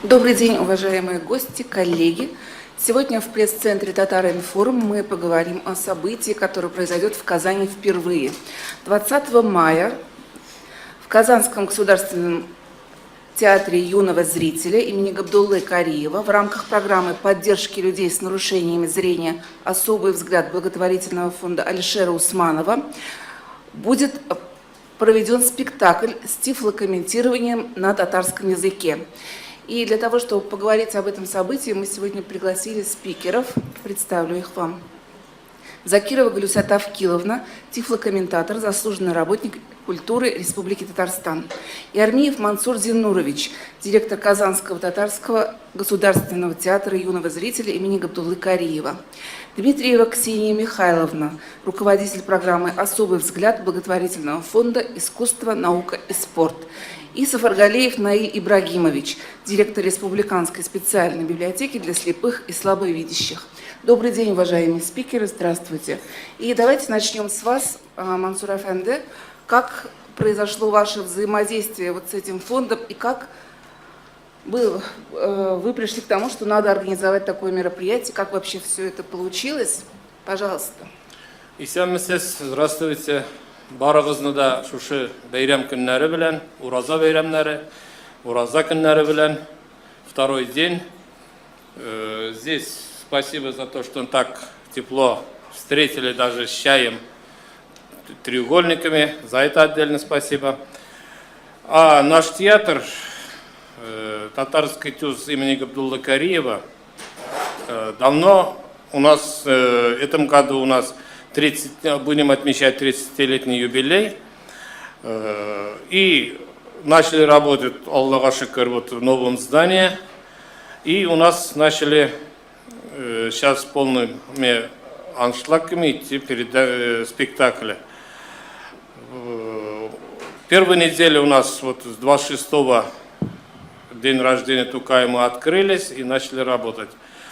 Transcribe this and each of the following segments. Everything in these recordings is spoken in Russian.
Добрый день, уважаемые гости, коллеги. Сегодня в пресс-центре Татар-Информ мы поговорим о событии, которое произойдет в Казани впервые. 20 мая в Казанском государственном театре юного зрителя имени Габдуллы Кариева в рамках программы поддержки людей с нарушениями зрения «Особый взгляд» благотворительного фонда Алишера Усманова будет проведен спектакль с тифлокомментированием на татарском языке. И для того, чтобы поговорить об этом событии, мы сегодня пригласили спикеров. Представлю их вам. Закирова Галюся Тавкиловна, тифлокомментатор, заслуженный работник культуры Республики Татарстан. И Армиев Мансур Зиннурович, директор Казанского татарского государственного театра юного зрителя имени Габдуллы Кариева. Дмитриева Ксения Михайловна, руководитель программы «Особый взгляд» благотворительного фонда «Искусство, наука и спорт». И Сафаргалеев Наиль Ибрагимович, директор Республиканской специальной библиотеки для слепых и слабовидящих. Добрый день, уважаемые спикеры, здравствуйте. И давайте начнем с вас, Мансур Афенде. Как произошло ваше взаимодействие вот с этим фондом и как вы пришли к тому, что надо организовать такое мероприятие, как вообще все это получилось? Пожалуйста. Исәнмесез, здравствуйте. Барыгызны да шушы бәйрәм көннәре белән, ураза бәйрәмнәре, ураза көннәре белән, второй день. Здесь спасибо за то, что так тепло встретили даже с чаем, треугольниками. За это отдельно спасибо. А наш театр, Татарский ТЮЗ имени Габдуллы Кариева, давно у нас, в этом году у нас будем отмечать 30-летний юбилей. И начали работать, Аллаха шукр, вот в новом здании. И у нас начали сейчас полными аншлагами идти перед спектакля. Первая неделя у нас вот с 26-го день рождения Тукая мы открылись и начали работать.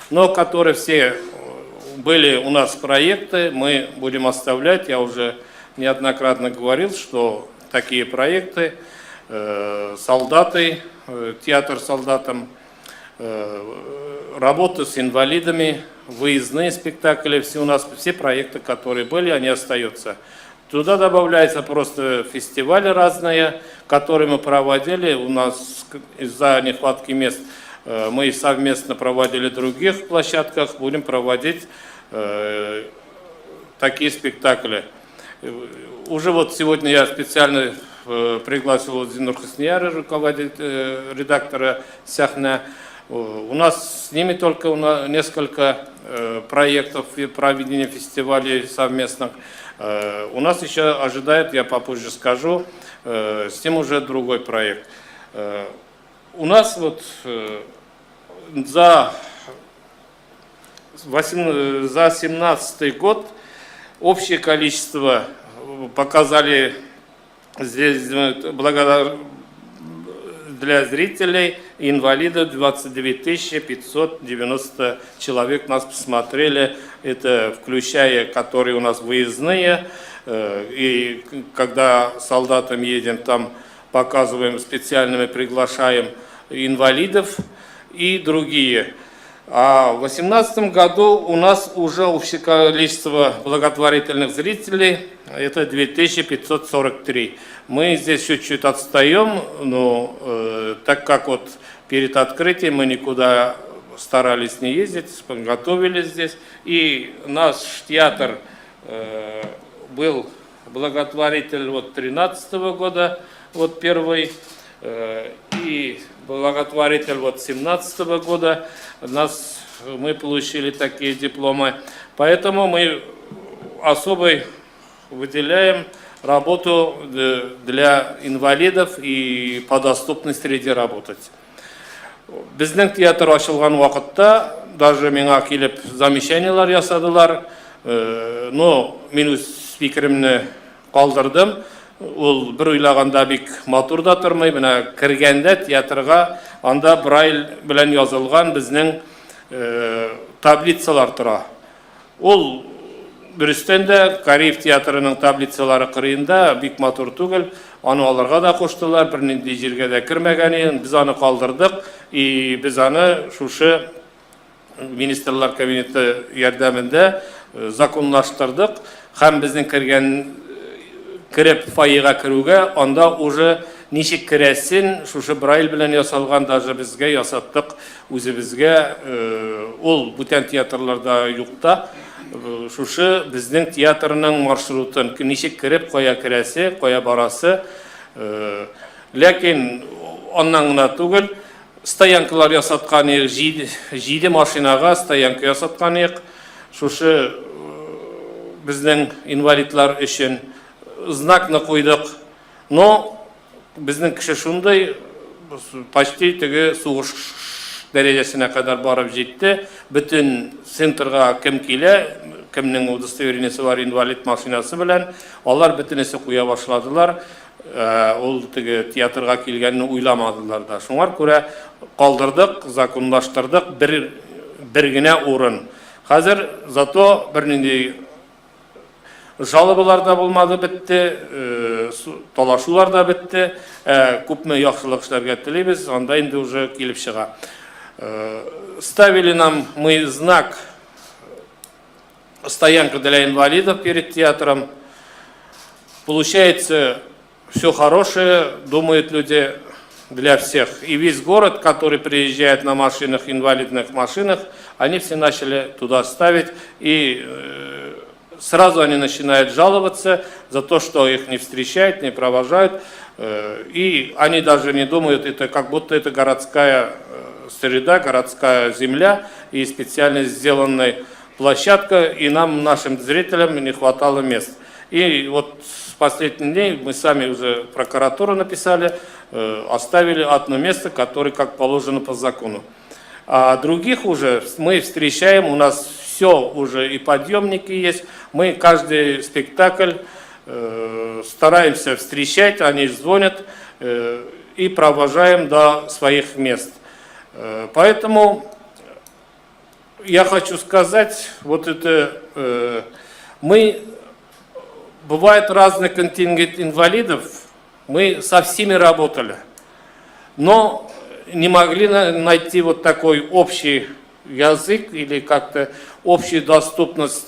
Но которые все были у нас проекты, мы будем оставлять. Я уже неоднократно говорил, что такие проекты, солдаты, театр солдатам, работа с инвалидами, выездные спектакли, все у нас, все проекты, которые были, они остаются. Туда добавляются просто фестивали разные, которые мы проводили. У нас из-за нехватки мест мы совместно проводили в других площадках, будем проводить такие спектакли. Уже вот сегодня я специально пригласил Зинур Хаснияра, руководитель, редактора Сяхна. У нас с ними только несколько проектов проведения фестивалей совместных. У нас еще ожидает, я попозже скажу, с ним уже другой проект. У нас вот за 2017 год общее количество показали здесь для зрителей и инвалидов 29 590 человек нас посмотрели. Это включая, которые у нас выездные. И когда солдатам едем, там показываем специальными, приглашаем инвалидов и другие. А в 2018 году у нас уже общее количество благотворительных зрителей это 2543. Мы здесь чуть-чуть отстаем, но так как вот перед открытием мы никуда старались не ездить, подготовились здесь. И наш театр был благотворитель вот 2013 года, вот первый, и благотворитель вот 2017 года. Мы получили такие дипломы. Поэтому мы особо выделяем работу для инвалидов и по доступной среде работать. Біздің театр ашылған уақытта даже меңа келіп замечаниялар ясадылар, но мен өз спикеримні қалдырдым. Ол бір ойлағанда бик матур да тұрмай, мына кіргенде театрға анда Брайль белән язылған біздің таблицалар тұра. Ол Бүрістен де Кариев театрының таблицалары қырыйында бик матур түгел. Аны аларға да қоштылар, бірнендей жерге де кірмәгәнен, біз аны қалдырдық. и без аны шушы министрлар кабинеты ярдәмендә законлаштырдык. Һәм безнең кіріп файыға кіруге, анда уже ничек керәсен, шушы Брайль белән ясалган даже безгә ясаттык үзебезгә, ул бүтән театрларда юкта. Шушы безнең театрның маршрутын, ничек кереп, кая керәсе, кая барасы. Ләкин аннан гына түгел, стоянкалар ясаткан идек, 7 машинага стоянка ясаткан идек. Шушы безнең инвалидлар өчен знакны куйдык. Но безнең кеше шундай почти теге сугыш дәрәҗәсенә кадәр барып җитте. Бүтән центрга кем килә, кемнең удостоверениесе бар инвалид машинасы белән, алар бөтенесе куя башладылар. Ул теге театрга килгәнне уйламадылар да. Шуңар күрә калдырдык, законлаштырдык бер генә урын. Хәзер зато бернинди жалобалар да булмады, бетте, талашулар да бетте. Күпме яхшылык эшләргә телибез, анда инде уже килеп чыга. Ставили нам мы знак «Стоянка для инвалидов» перед театром. Получается, все хорошее, думают люди, для всех. И весь город, который приезжает на машинах, инвалидных машинах, они все начали туда ставить. И сразу они начинают жаловаться за то, что их не встречают, не провожают. И они даже не думают, это как будто это городская среда, городская земля и специально сделанная площадка, и нам, нашим зрителям, не хватало мест. И вот с последних дней мы сами уже прокуратуру написали, оставили одно место, которое как положено по закону. А других уже мы встречаем, у нас все уже и подъемники есть, мы каждый спектакль стараемся встречать, они звонят и провожаем до своих мест. Поэтому я хочу сказать, вот это мы, бывает разный контингент инвалидов, мы со всеми работали, но не могли найти вот такой общий язык или как-то общую доступность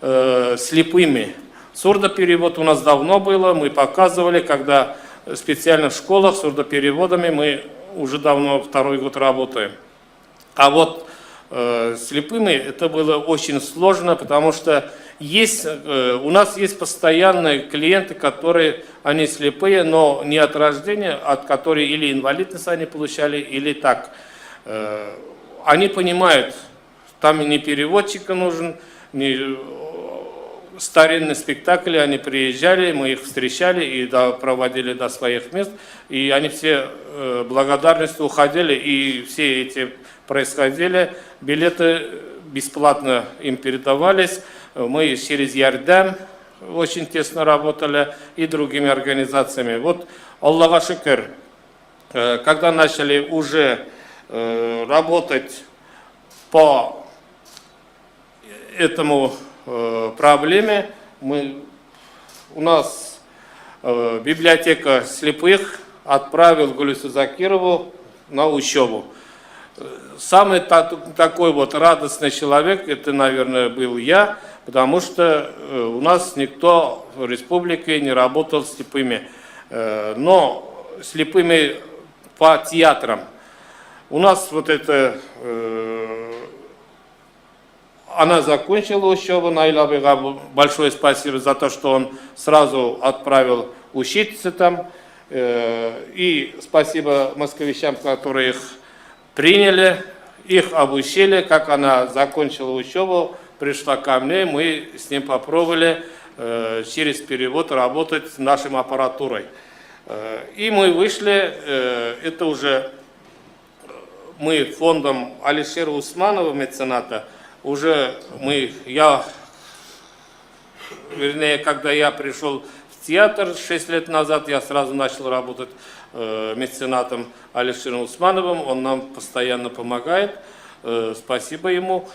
слепыми. Сурдоперевод у нас давно было, мы показывали, когда в специальных школах с сурдопереводами мы уже давно, 2-й год работаем. А вот слепыми это было очень сложно, потому что у нас есть постоянные клиенты, которые, они слепые, но не от рождения, от которых или инвалидность они получали, или так. Они понимают, там не переводчика нужен, не старинные спектакли, они приезжали, мы их встречали и проводили до своих мест, и они все благодарностью уходили, и все эти происходили, билеты бесплатно им передавались, мы через Ярдәм очень тесно работали и другими организациями. Вот Аллаха шукр, когда начали уже работать по этому проблеме, у нас библиотека слепых отправил Гулюсу Закирову на учебу. Самый такой вот радостный человек, это, наверное, был я, потому что у нас никто в республике не работал с слепыми, но слепыми по театрам. У нас вот это, она закончила учебу, Найла Бега, большое спасибо за то, что он сразу отправил учиться там, и спасибо москвичам, которые их приняли, их обучили, как она закончила учебу, пришла ко мне, мы с ним попробовали через перевод работать с нашей аппаратурой. И мы вышли, это уже мы фондом Алишера Усманова, мецената, уже когда я пришел в театр 6 лет назад, я сразу начал работать меценатом Алишером Усмановым, он нам постоянно помогает, спасибо ему.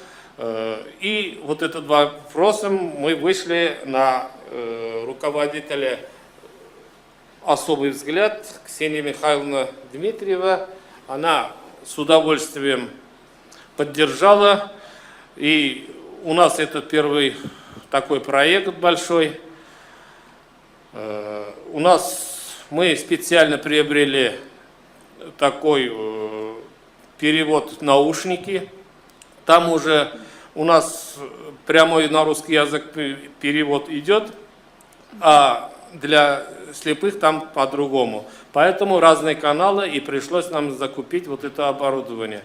И вот это два вопроса мы вышли на руководителя «Особый взгляд» Ксения Михайловна Дмитриева. Она с удовольствием поддержала. И у нас это первый такой проект большой. Мы специально приобрели такой перевод в наушники. Там уже у нас прямой на русский язык перевод идет, а для слепых там по-другому. Поэтому разные каналы, и пришлось нам закупить вот это оборудование.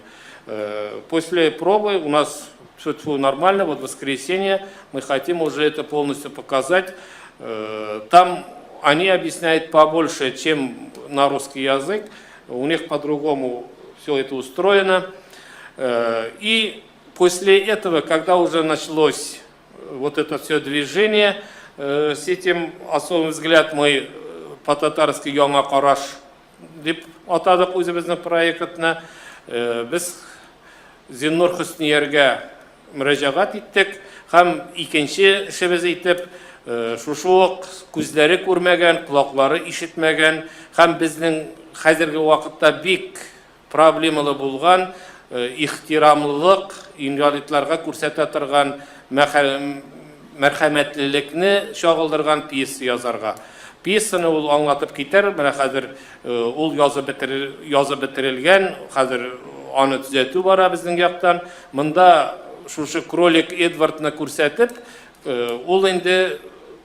После пробы у нас все нормально, вот в воскресенье мы хотим уже это полностью показать. Там они объясняют побольше, чем на русский язык. У них по-другому все это устроено. И после этого, когда уже началось вот это все движение, с этим особый взгляд мы по-татарски «Яңа караш» деп атадық өзіміздің проектны. Біз Зиннур Хөсниярга мөрәҗәгать иттек һәм икенче эшебез итеп шушы ук күзләре күрмәгән, колаклары ишетмәгән һәм безнең хәзерге вакытта бик проблемалы булган ихтирамлылык, инвалидларга күрсәтә торган мәрхәмәтлелекне чагылдырган пьеса язарга. Пьесаны ул аңлатып китәр, менә хәзер ул язып бетерелгән, хәзер аны төзәтү бара безнең яктан. Монда шушы кролик Эдвардны күрсәтеп, ул инде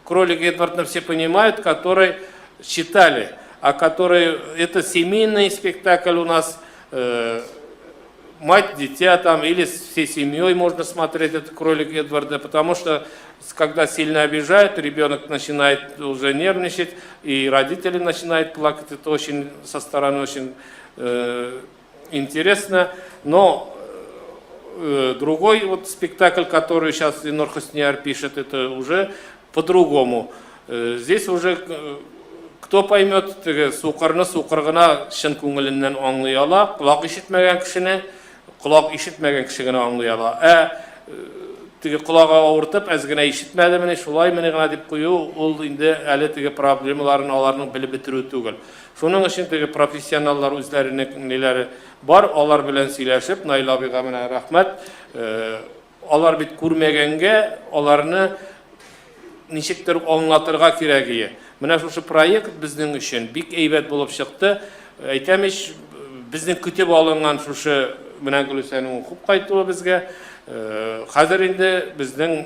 кролик Эдвардны все понимают, который читали, а который это семейный спектакль у нас, мать, дитя там, или всей семьей можно смотреть этот кролик Эдварда, потому что когда сильно обижают, ребенок начинает уже нервничать, и родители начинают плакать. Это очень со стороны очень интересно. Но другой вот спектакль, который сейчас Зиннур Хөсниар пишет, это уже по-другому. Здесь уже кто поймет, сукырны сукыргына шын күңеленнән аңлый ала, колак ишетмәгән кешене колак ишетмәгән кеше генә аңлый ала. Теге колагы авыртып, әз генә ишетмәде менә шулай менә генә дип кую, ул инде әле теге проблемаларын аларның белеп бетерү түгел. Шуның өчен теге профессионаллар үзләренең ниләре бар, алар белән сөйләшеп, Наил абыйга менә рәхмәт. Алар бит күрмәгәнгә, аларны ничектер аңлатырга кирәк. Менә шушы проект безнең өчен бик әйбәт булып чыкты. Әйтәмеш, безнең көтеп алынган шушы менә Гөлүсәнең укып кайтуы безгә хәзер инде безнең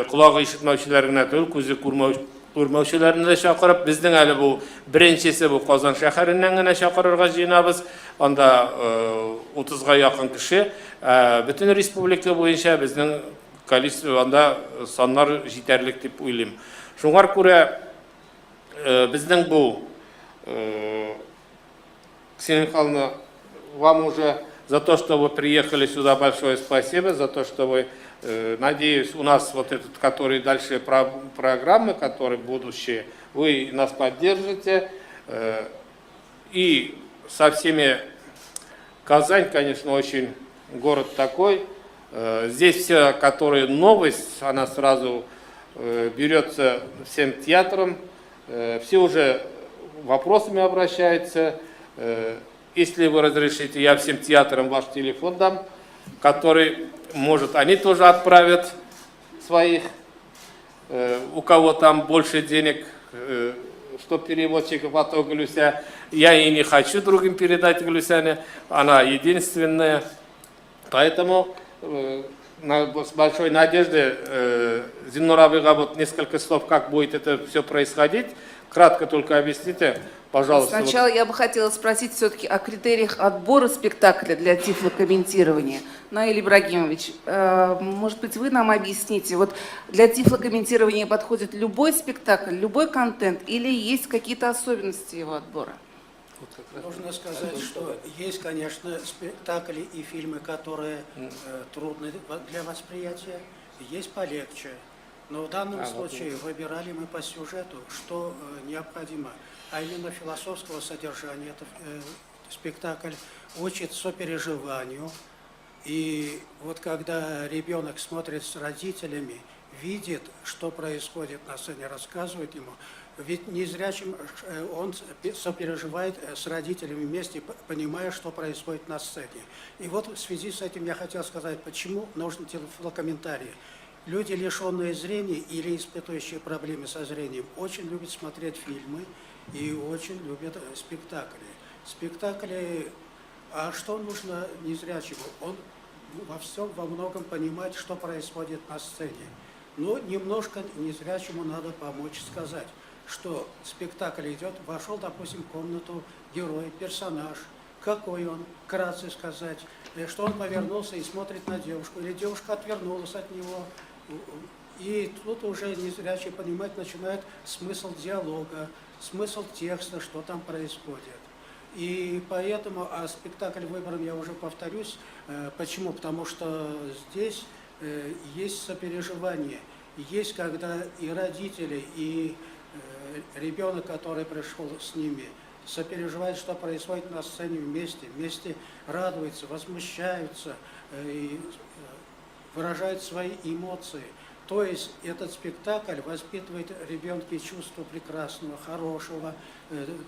колагы ишетмәүчеләргә түгел, күзе күрмәүчеләрне дә чакырып, безнең әле бу беренчесе бу Казан шәһәреннән генә чакырырга җыенабыз. Анда 30-га якын кеше, бөтен республика буенча безнең количество анда саннар җитәрлек дип уйлыйм. Шуңар күрә безнең бу Ксения Михайловна, вам уже за то, что вы приехали сюда, большое спасибо, за то, что вы, надеюсь, у нас вот этот, который дальше программы, которые будущие, вы нас поддержите. И со всеми, Казань, конечно, очень город такой. Здесь все, которые новость, она сразу берется всем театром, все уже вопросами обращаются. Если вы разрешите, я всем театрам ваш телефон дам, который, может, они тоже отправят своих, у кого там больше денег, что переводчиков, а то Гөлүсә. Я и не хочу другим передать Гөлүсәне, она единственная. Поэтому с большой надеждой Зиннур абыйга вот несколько слов, как будет это все происходить. Кратко только объясните, пожалуйста. Сначала я бы хотела спросить все-таки о критериях отбора спектакля для тифлокомментирования. Наиль Ибрагимович, может быть, вы нам объясните, вот для тифлокомментирования подходит любой спектакль, любой контент, или есть какие-то особенности его отбора? Нужно сказать, что есть, конечно, спектакли и фильмы, которые трудны для восприятия, есть полегче. Но в данном случае выбирали мы по сюжету, что необходимо, а именно философского содержания. Это спектакль учит сопереживанию. И вот когда ребенок смотрит с родителями видит, что происходит на сцене, рассказывает ему. Ведь незрячим он сопереживает с родителями вместе, понимая, что происходит на сцене. И вот в связи с этим я хотел сказать, почему нужен телефонокомментарий. Люди, лишенные зрения или испытывающие проблемы со зрением, очень любят смотреть фильмы и очень любят спектакли. Спектакли, а что нужно незрячему? Он во всем, во многом понимает, что происходит на сцене. Но немножко незрячему надо помочь сказать, что спектакль идет, вошел, допустим, в комнату герой, персонаж, какой он, вкратце сказать, что он повернулся и смотрит на девушку, или девушка отвернулась от него. И тут уже незрячий понимать начинает смысл диалога, смысл текста, что там происходит. И поэтому, а спектакль выбран, я уже повторюсь, почему? Потому что здесь есть сопереживание, есть когда и родители, и ребенок, который пришел с ними, сопереживает, что происходит на сцене вместе радуются, возмущаются, и выражают свои эмоции. То есть этот спектакль воспитывает в ребенке чувство прекрасного, хорошего,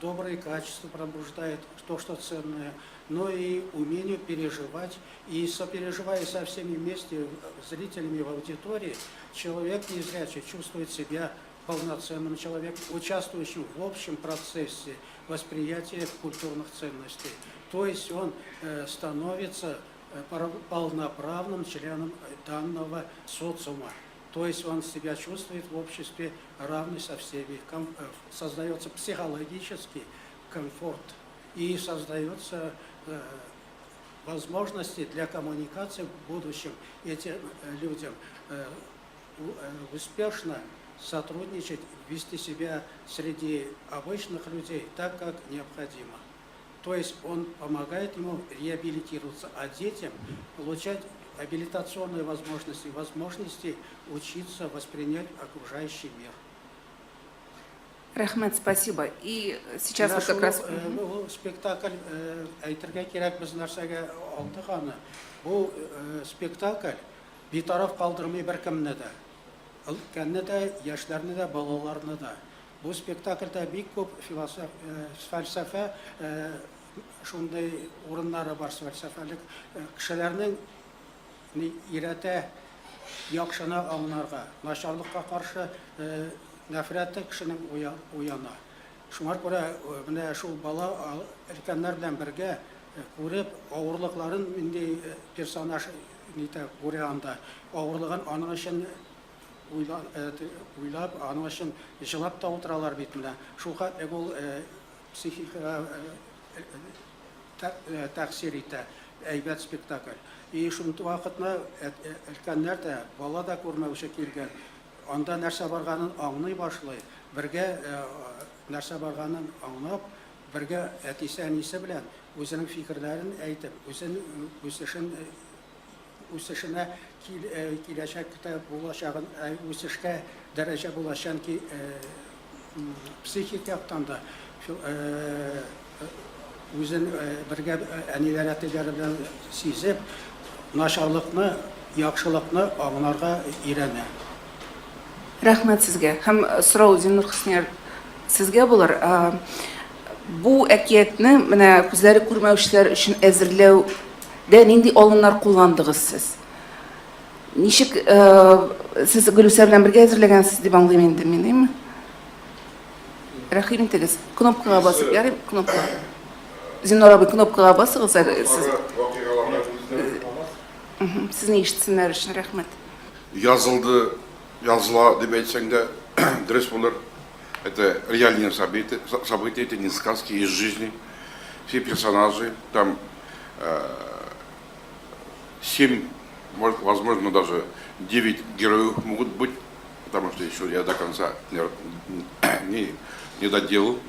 добрые качества пробуждает, то, что ценное, но и умение переживать. И сопереживая со всеми вместе, зрителями в аудитории, человек незрячий чувствует себя полноценным человеком, участвующим в общем процессе восприятия культурных ценностей. То есть он становится полноправным членом данного социума. То есть он себя чувствует в обществе равный со всеми. Создается психологический комфорт и создается возможности для коммуникации в будущем этим людям успешно сотрудничать, вести себя среди обычных людей так, как необходимо. То есть он помогает ему реабилитироваться, а детям получать абилитационные возможности учиться воспринять окружающий мир. Рахмет, спасибо. И сейчас вот как раз... Спектакль әйтергә кирәк без нәрсәгә алдык аны. Бу спектакль битараф калдырмый беркемне дә. Өлкәнне дә, яшьләрне дә, балаларны да. Бу спектакльдә бик күп фәлсәфә, шундай урыннары бар, фәлсәфәлек кешеләрнең иретә яхшыны аңларга, начарлыкка каршы нәфрәте кешенең уяна. Шуңар күрә менә шул бала өлкәннәр белән бергә күреп авырлыкларын инде персонаж нитә күрә анда. Авырлыгын аның өчен уйлап, аның өчен җылап та утыралар бит менә. Шул ул психика тәэсир итә, әйбәт спектакль. И шунда вакытны өлкәннәр дә, бала да күрмәүче килгән. Анда нәрсә барганын аңлый башлый, бергә нәрсә барганын аңлап, бергә әтисә-әнисе белән үзенең фикерләрен әйтеп, үсешенә киләчәктә булачагын, үсешкә дәрәҗә булачагын психик яктан да үзен бергә әниләр әтиләре белән сизеп, начарлыкны, яхшылыкны аңларга өйрәнә. Рахмет сезгә. Һәм сорау Зиннур Хөснияр сезгә булыр. Бу әкиятне менә күзләре күрмәүчеләр өчен әзерләүдә нинди алымнар кулландыгыз сез? Ничек сез Гөлүсә белән бергә әзерләгәнсез дип аңлыйм инде мин, әйме? Рәхим итегез. Кнопкага басып, ярый, кнопка. Зиннур абый, кнопкага басыгыз. Сезне ишетсеннәр өчен рәхмәт. Языла деп әйтсәң дә дөрес булыр. Это реальные события, это не сказки из жизни. Все персонажи, там 7, возможно, даже 9 героев могут быть, потому что еще я до конца не доделал.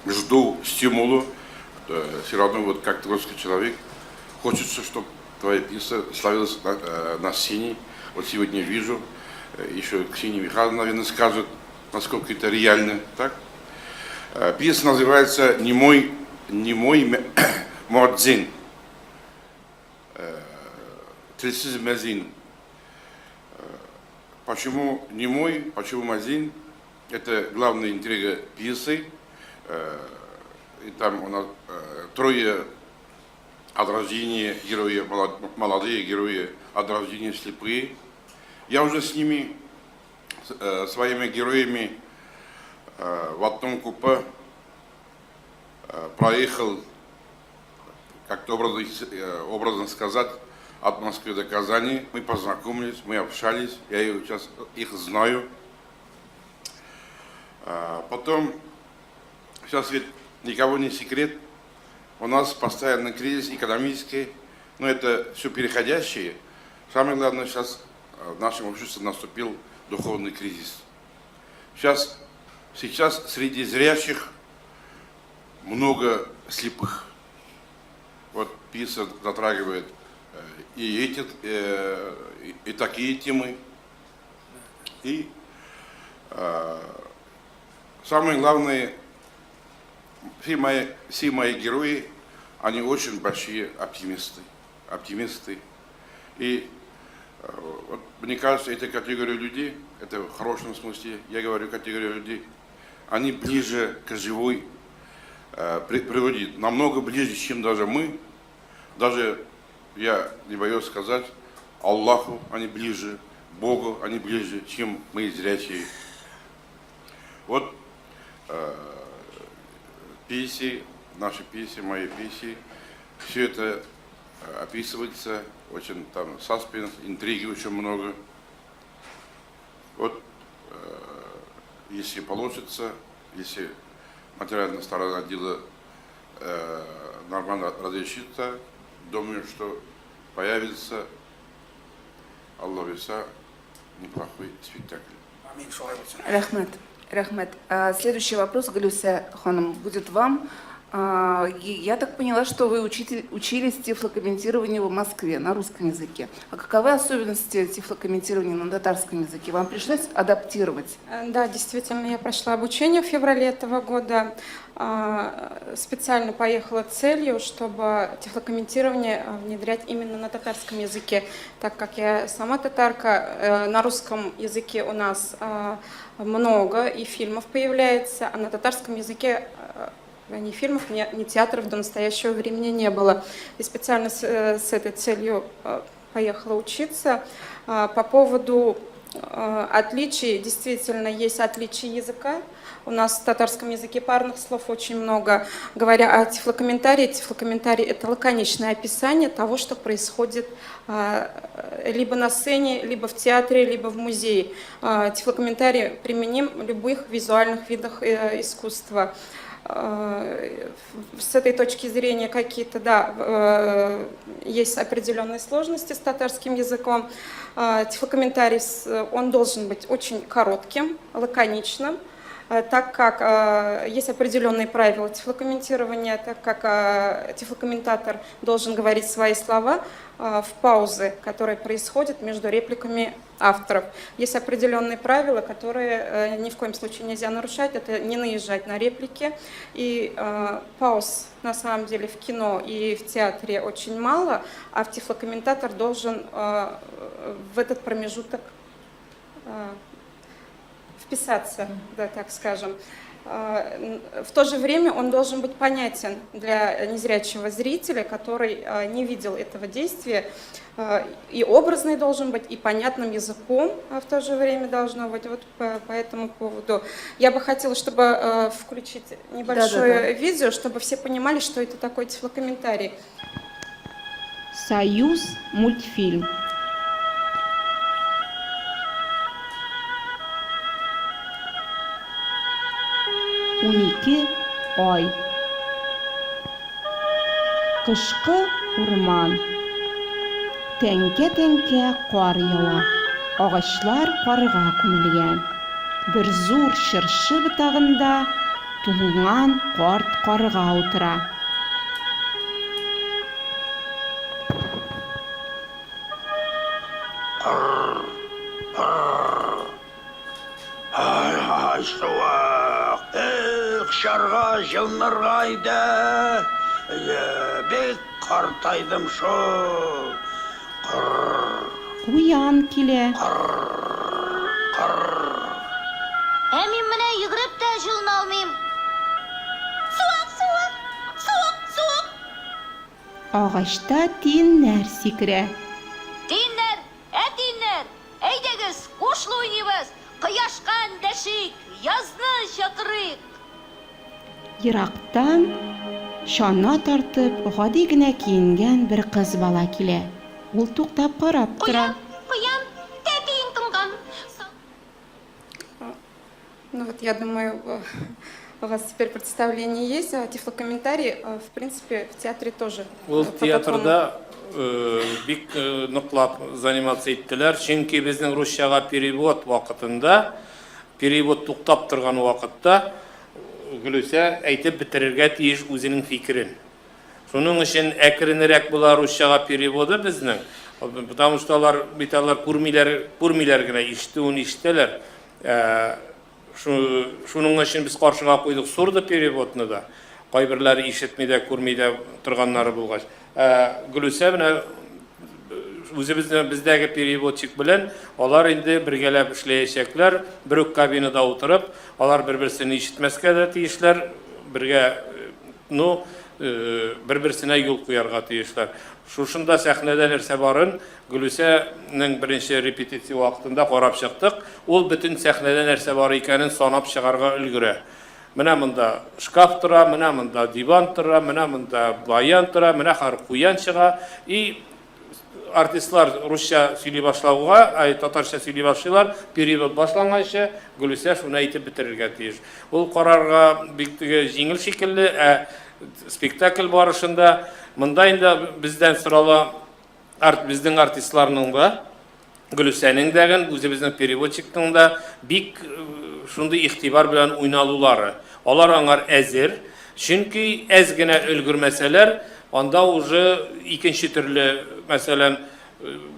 Жду стимулу. Все равно, вот как творческий человек, хочется, чтобы твоя пьеса славилась на сцене. Вот сегодня вижу, еще Ксения Михайловна, наверное, скажет, насколько это реально. Так? Пьеса называется «Немой Муадзин». Тілсіз мәзин. почему не мой, почему Мазин? Это главная интрига пьесы. И там у нас трое от рождения герои, молодые герои, от рождения слепые. Я уже с ними, своими героями в одном купе проехал, как-то образно сказать, от Москвы до Казани. Мы познакомились, мы общались, я сейчас их знаю. Потом, сейчас ведь никого не секрет, у нас постоянный кризис экономический, но это все переходящее. Самое главное, сейчас в нашем обществе наступил духовный кризис. Сейчас среди зрящих много слепых. Вот пьеса затрагивает и такие темы. И самое главное, все мои герои, они очень большие оптимисты. И вот, мне кажется, эта категория людей, это в хорошем смысле, я говорю категория людей, они ближе к живой природе, намного ближе, чем даже мы. Даже, я не боюсь сказать, Аллаху они ближе, Богу они ближе, чем мы зрячие. Вот песни, наши песни, мои песни, все это описывается, очень там саспенс, интриги очень много. Вот если получится, если материальная сторона дела нормально разрешится, думаю, что появится, Аллах веса, неплохой спектакль. Амин, шалайбатсын. Рахмет. Следующий вопрос, Галюся Ханым, будет вам. Я так поняла, что вы учились тифлокомментированию в Москве на русском языке. А каковы особенности тифлокомментирования на татарском языке? Вам пришлось адаптировать? Да, действительно, я прошла обучение в феврале этого года. Специально поехала с целью, чтобы тифлокомментирование внедрять именно на татарском языке, так как я сама татарка. На русском языке у нас много и фильмов появляется, а на татарском языке ни фильмов, ни театров до настоящего времени не было. И специально с этой целью поехала учиться. По поводу отличий, действительно, есть отличия языка. У нас в татарском языке парных слов очень много. Говоря о тифлокомментарии, тифлокомментарий – это лаконичное описание того, что происходит либо на сцене, либо в театре, либо в музее. Тифлокомментарий применим в любых визуальных видах искусства. С этой точки зрения какие-то, да, есть определенные сложности с татарским языком. Тифлокомментарий, он должен быть очень коротким, лаконичным, так как есть определенные правила тифлокомментирования, так как тифлокомментатор должен говорить свои слова в паузы, которые происходят между репликами авторов. Есть определенные правила, которые ни в коем случае нельзя нарушать, это не наезжать на реплики. И пауз на самом деле в кино и в театре очень мало, а тифлокомментатор должен в этот промежуток вписаться, да, так скажем. В то же время он должен быть понятен для незрячего зрителя, который не видел этого действия, и образный должен быть, и понятным языком в то же время должно быть. Вот по этому поводу я бы хотела, чтобы включить небольшое видео, чтобы все понимали, что это такое тифлокомментарий. Союз мультфильм. 12 ай. Кышкы урман. Тәңкә-тәңкә кар ява. Агачлар карга күмелгән. Бер зур чыршы ботагында туңган карт карга утыра. Шарға жылнырға иде, бек қартайдым шо. Уян килә. Ә мин менә йөгереп тә җылына алмыйм. Суык, суык, суык, суык. Ағашта тиеннәр сикерә. Тиннәр, әйдәгез, кушлы уйныйбыз. Кояшка эндәшик, язны чакырыйк. Ерактан шана тартып гади генә киенгән бер кыз бала килә. Ул туктап карап тора. Куян, тәпиен тынган. Ну вот, я думаю, у вас теперь представление есть, а тифлокомментарий, в принципе, в театре тоже. Ул по театрда бик ныклап заниматься иттеләр, чөнки безнең русчага перевод вакытында, перевод туктап торган вакытта Гөлүсә әйтеп бетерергә тиеш үзенең фикерен. Шуның өчен әкренрәк була русчага переводы безнең, потому что алар бит алар күрмиләр генә, ишетүен ишетәләр. Шуның өчен без каршыга куйдык сурды переводны да. Кайберләре ишетми дә, күрми дә торганнары булгач. Гөлүсә менә бездәге переводчик белән алар инде бергәләп эшләячәкләр, бер үк кабинада утырып, алар бер-берсен ишетмәскә дә тиешләр, бергә, бер-берсенә юл куярга тиешләр. Шушында сәхнәдә нәрсә барын Гөлүсәнең беренче репетиция вакытында карап чыктык. Ул бөтен сәхнәдә нәрсә бар икәнен санап чыгарга өлгерә. Менә монда шкаф тора, менә монда диван тора, менә монда баян тора, менә һәр куян чыга. И артистлар русча сөйли башлауга, татарча сөйли башлыйлар, перевод башланганчы Гөлүсә шуны әйтеп бетерергә тиеш. Ул карарга бик җиңел шикелле, спектакль барышында монда инде бездән сорала безнең артистларның да, Гөлүсәнең дәген, үзебезнең переводчикның да бик шундый игътибар белән уйналулары. Алар аңар әзер, чөнки әз генә өлгермәсәләр, анда уже икенче төрле, мәсәлән,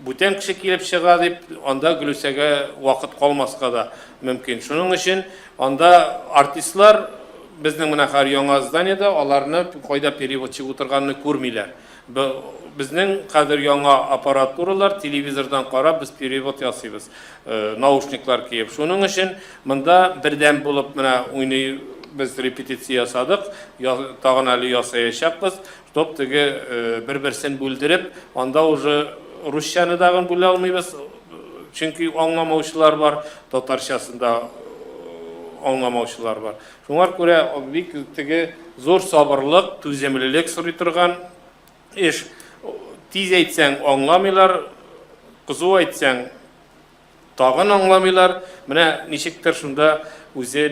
бүтән кеше килеп чыга дип, анда Гөлүсәгә вакыт калмаска да мөмкин. Шуның өчен анда артистлар безнең менә һәр яңа зданиедә аларны кайда переводчик утырганны күрмиләр. Безнең хәзер яңа аппаратуралар, телевизордан карап без перевод ясыйбыз, наушниклар киеп. Шуның өчен монда бердәм булып менә уйный без репетиция ясадык, тагын әле ясаячакбыз, чтоб теге бер-берсен бүлдереп, анда уже русчаны дагын бүлә алмыйбыз, чөнки аңламаучылар бар, татарчасында аңламаучылар бар. Шуңар күрә бик теге зур сабырлык, түземлелек сорый торган эш. Тиз әйтсәң аңламыйлар, кызу әйтсәң тагын аңламыйлар. Менә ничектер шунда үзе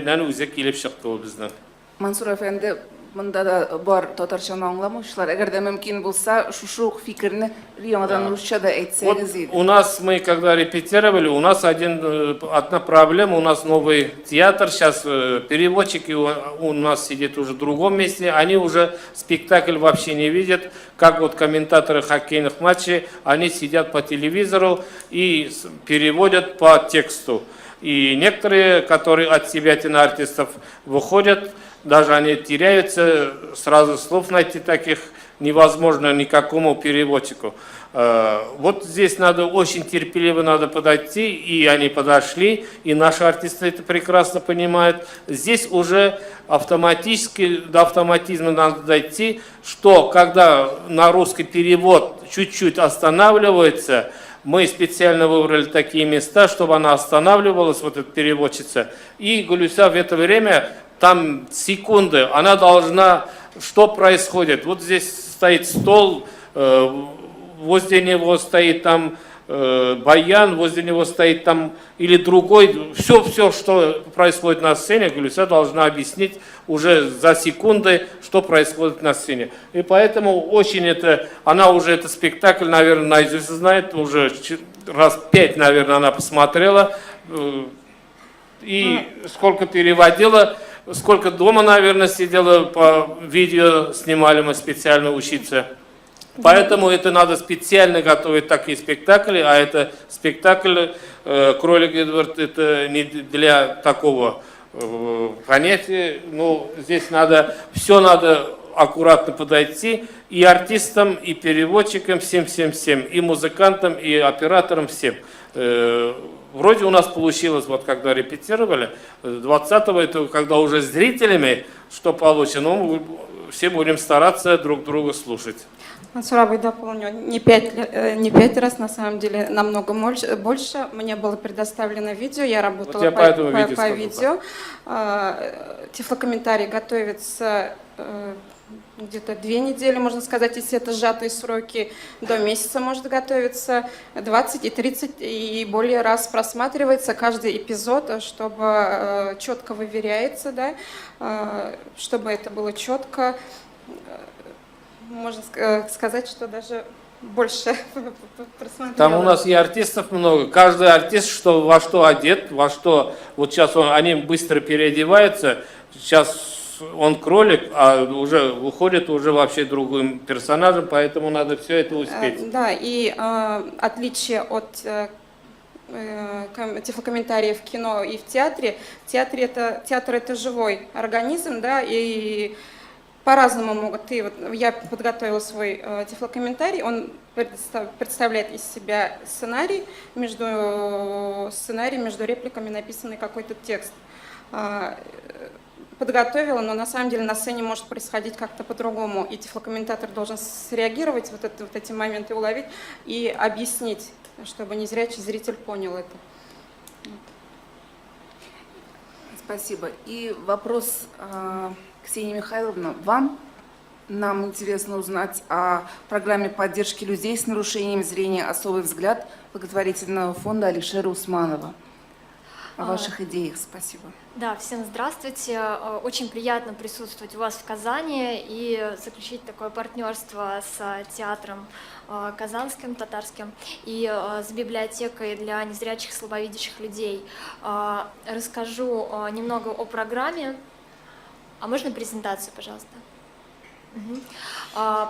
килеп чыкты ул безнең. Мансур әфәнде, монда да бар татарчаны аңламаучылар. Әгәр дә мөмкин булса, шушы ук фикерне яңадан русчада әйтсәгез иде. У нас, мы когда репетировали, у нас одна проблема, у нас новый театр, сейчас переводчики у нас сидят уже в другом месте, они уже спектакль вообще не видят, как вот комментаторы хоккейных матчей, они сидят по телевизору и переводят по тексту. И некоторые, которые от себя артистов выходят, даже они теряются, сразу слов найти таких невозможно никакому переводчику. Вот здесь надо очень терпеливо надо подойти, и они подошли, и наши артисты это прекрасно понимают. Здесь уже автоматически, до автоматизма надо дойти, что когда на русский перевод чуть-чуть останавливается, мы специально выбрали такие места, чтобы она останавливалась, вот эта переводчица, и Гөлүсә в это время, там секунды, она должна, что происходит. Вот здесь стоит стол, возле него стоит там баян, возле него стоит там или другой. Все, что происходит на сцене, Гөлүсә должна объяснить уже за секунды, что происходит на сцене. И поэтому очень она уже этот спектакль, наверное, наизусть знает, уже раз 5, наверное, она посмотрела. И сколько переводила, сколько дома, наверное, сидела, по видео снимали мы специально учиться. Поэтому это надо специально готовить такие спектакли, а это спектакль «Кролик Эдвард» это не для такого понятия. Ну, здесь все надо аккуратно подойти и артистам, и переводчикам, всем, и музыкантам, и операторам, всем. вроде у нас получилось, вот когда репетировали, 20-го, это когда уже с зрителями, что получится, ну, все будем стараться друг друга слушать. Мансураб, дополню, не 5 раз, на самом деле, намного больше. Мне было предоставлено видео, я работала я поэтому видео по скажу, видео. Тифлокомментарий готовится где-то 2 недели, можно сказать, если это сжатые сроки, до месяца может готовиться, 20 и 30 и более раз просматривается каждый эпизод, чтобы четко выверяется, да, чтобы это было четко. Можно сказать, что даже больше просмотрела. Там у нас и артистов много. Каждый артист во что одет, во что. Вот сейчас они быстро переодеваются. Сейчас он кролик, а уже выходит уже вообще другим персонажем, поэтому надо все это успеть. Да, и отличие от тифлокомментариев в кино и в театре. Театр это живой организм, да, и по-разному могут. Я подготовила свой тифлокомментарий, он представляет из себя сценарий, между репликами написанный какой-то текст. Подготовила, но на самом деле на сцене может происходить как-то по-другому, и тифлокомментатор должен среагировать, вот эти моменты уловить и объяснить, чтобы незрячий зритель понял это. Спасибо. И вопрос, Ксения Михайловна, вам. Нам интересно узнать о программе поддержки людей с нарушением зрения «Особый взгляд» благотворительного фонда Алишера Усманова. О ваших идеях. Спасибо. Да, всем здравствуйте. Очень приятно присутствовать у вас в Казани и заключить такое партнерство с театром казанским, татарским и с библиотекой для незрячих, слабовидящих людей. Расскажу немного о программе. А можно презентацию, пожалуйста?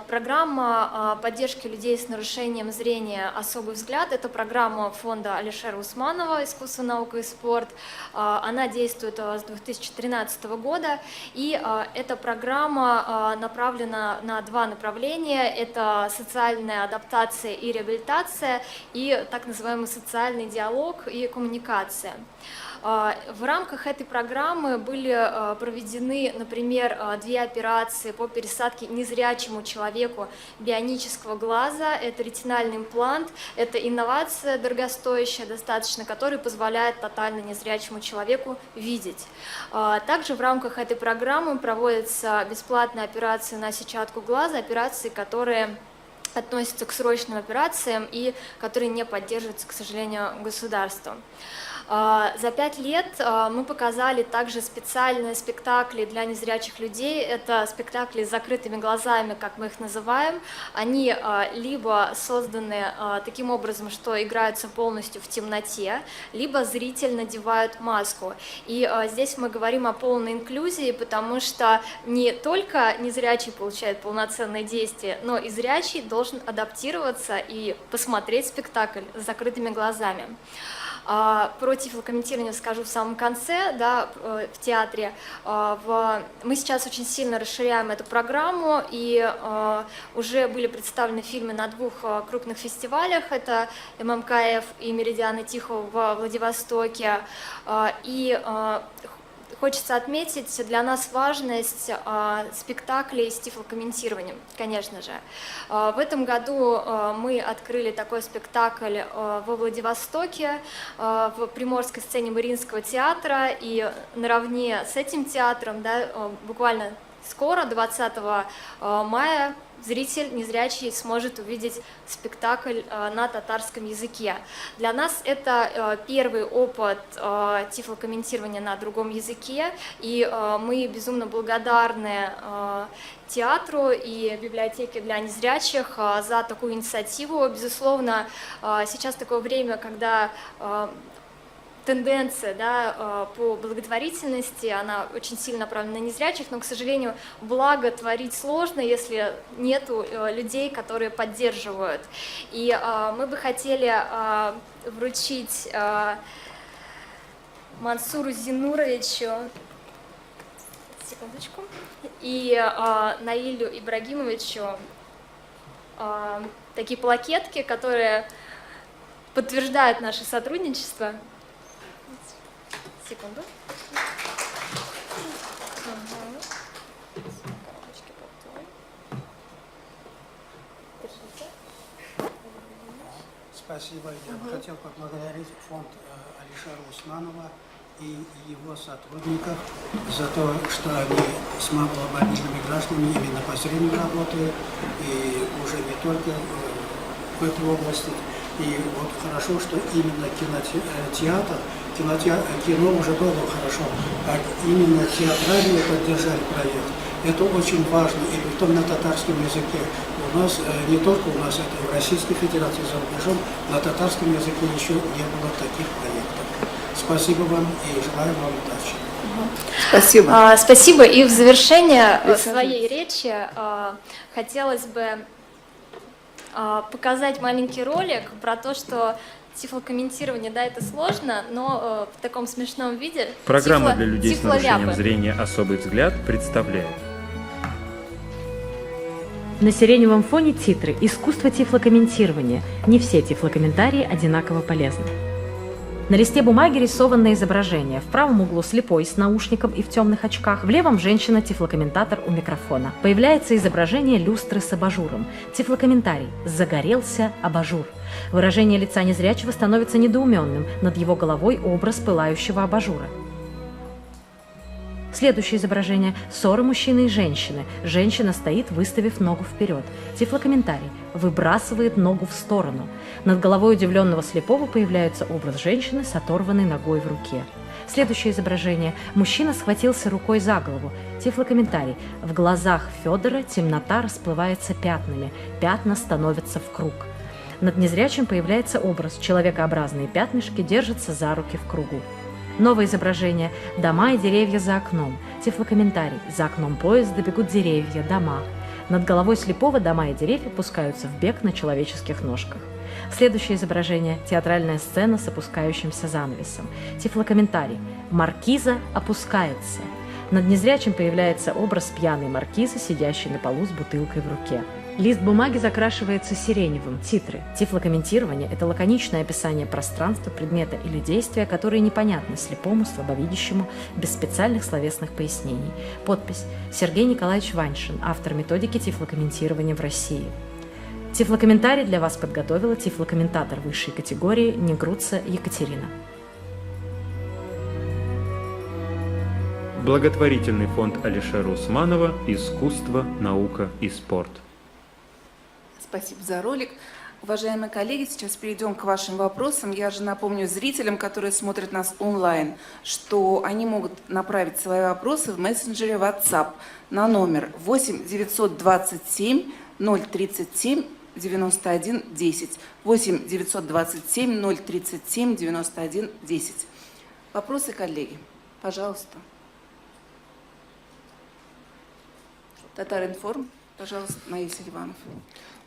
Программа поддержки людей с нарушением зрения «Особый взгляд» — это программа фонда Алишера Усманова «Искусство, наука и спорт». Она действует с 2013 года, и эта программа направлена на 2 направления. Это социальная адаптация и реабилитация, и так называемый социальный диалог и коммуникация. В рамках этой программы были проведены, например, 2 операции по пересадке незрячему человеку бионического глаза. Это ретинальный имплант, это инновация дорогостоящая достаточно, которая позволяет тотально незрячему человеку видеть. Также в рамках этой программы проводятся бесплатные операции на сетчатку глаза, операции, которые относятся к срочным операциям и которые не поддерживаются, к сожалению, государством. За 5 лет мы показали также специальные спектакли для незрячих людей. Это спектакли с закрытыми глазами, как мы их называем. Они либо созданы таким образом, что играются полностью в темноте, либо зритель надевает маску. И здесь мы говорим о полной инклюзии, потому что не только незрячий получает полноценное действие, но и зрячий должен адаптироваться и посмотреть спектакль с закрытыми глазами. Про тифлокомментирование скажу в самом конце, да, в театре. Мы сейчас очень сильно расширяем эту программу, и уже были представлены фильмы на 2 крупных фестивалях, это ММКФ и Меридианы Тихого во Владивостоке. И хочется отметить для нас важность спектаклей с тифлокомментированием, конечно же. В этом году мы открыли такой спектакль во Владивостоке, в приморской сцене Мариинского театра, и наравне с этим театром, да, буквально скоро, 20 мая, зритель незрячий сможет увидеть спектакль на татарском языке. Для нас это первый опыт тифлокомментирования на другом языке, и мы безумно благодарны театру и библиотеке для незрячих за такую инициативу. Безусловно, сейчас такое время, когда тенденция, да, по благотворительности, она очень сильно направлена на незрячих, но, к сожалению, благо творить сложно, если нету людей, которые поддерживают. И мы бы хотели вручить Мансуру Зинуровичу, секундочку, и Наилю Ибрагимовичу такие плакетки, которые подтверждают наше сотрудничество. Секунду. Спасибо. Я бы хотел поблагодарить фонд Алишера Усманова и его сотрудников за то, что они с маломобильными гражданами именно по зрению работают, и уже не только в этой области. И вот хорошо, что именно кинотеатр, кино уже было хорошо, а именно театральные поддержали проект. Это очень важно, и притом на татарском языке. У нас, не только у нас, это и в Российской Федерации, за рубежом, на татарском языке еще не было таких проектов. Спасибо вам и желаю вам удачи. Спасибо. Спасибо. И в завершение своей речи хотелось бы показать маленький ролик про то, что тифлокомментирование, да, это сложно, но в таком смешном виде. Программа для людей с нарушением тифлоляпы. зрения «Особый взгляд» представляет. На сиреневом фоне титры «Искусство тифлокомментирования». Не все тифлокомментарии одинаково полезны. На листе бумаги рисованное изображение. В правом углу слепой с наушником и в темных очках. В левом женщина-тифлокомментатор у микрофона. Появляется изображение люстры с абажуром. Тифлокомментарий «Загорелся абажур». Выражение лица незрячего становится недоуменным. Над его головой образ пылающего абажура. Следующее изображение – ссора мужчины и женщины. Женщина стоит, выставив ногу вперед. Тифлокомментарий – выбрасывает ногу в сторону. Над головой удивленного слепого появляется образ женщины с оторванной ногой в руке. Следующее изображение – мужчина схватился рукой за голову. Тифлокомментарий – в глазах Федора темнота расплывается пятнами. Пятна становятся в круг. Над незрячим появляется образ – человекообразные пятнышки держатся за руки в кругу. Новое изображение – дома и деревья за окном. Тифлокомментарий – за окном поезда бегут деревья, дома. Над головой слепого дома и деревья пускаются в бег на человеческих ножках. Следующее изображение – театральная сцена с опускающимся занавесом. Тифлокомментарий – маркиза опускается. Над незрячим появляется образ пьяной маркизы, сидящей на полу с бутылкой в руке. Лист бумаги закрашивается сиреневым. Титры. Тифлокомментирование – это лаконичное описание пространства, предмета или действия, которые непонятны слепому, слабовидящему, без специальных словесных пояснений. Подпись. Сергей Николаевич Ваньшин, автор методики тифлокомментирования в России. Тифлокомментарий для вас подготовила тифлокомментатор высшей категории Негруца Екатерина. Благотворительный фонд Алишера Усманова «Искусство, наука и спорт». Спасибо за ролик. Уважаемые коллеги, сейчас перейдем к вашим вопросам. Я же напомню зрителям, которые смотрят нас онлайн, что они могут направить свои вопросы в мессенджере WhatsApp на номер 8 927 037 91 10. 8 927 037 91 10. Вопросы, коллеги? Пожалуйста. Татар-информ, пожалуйста, Наиль Селиванов.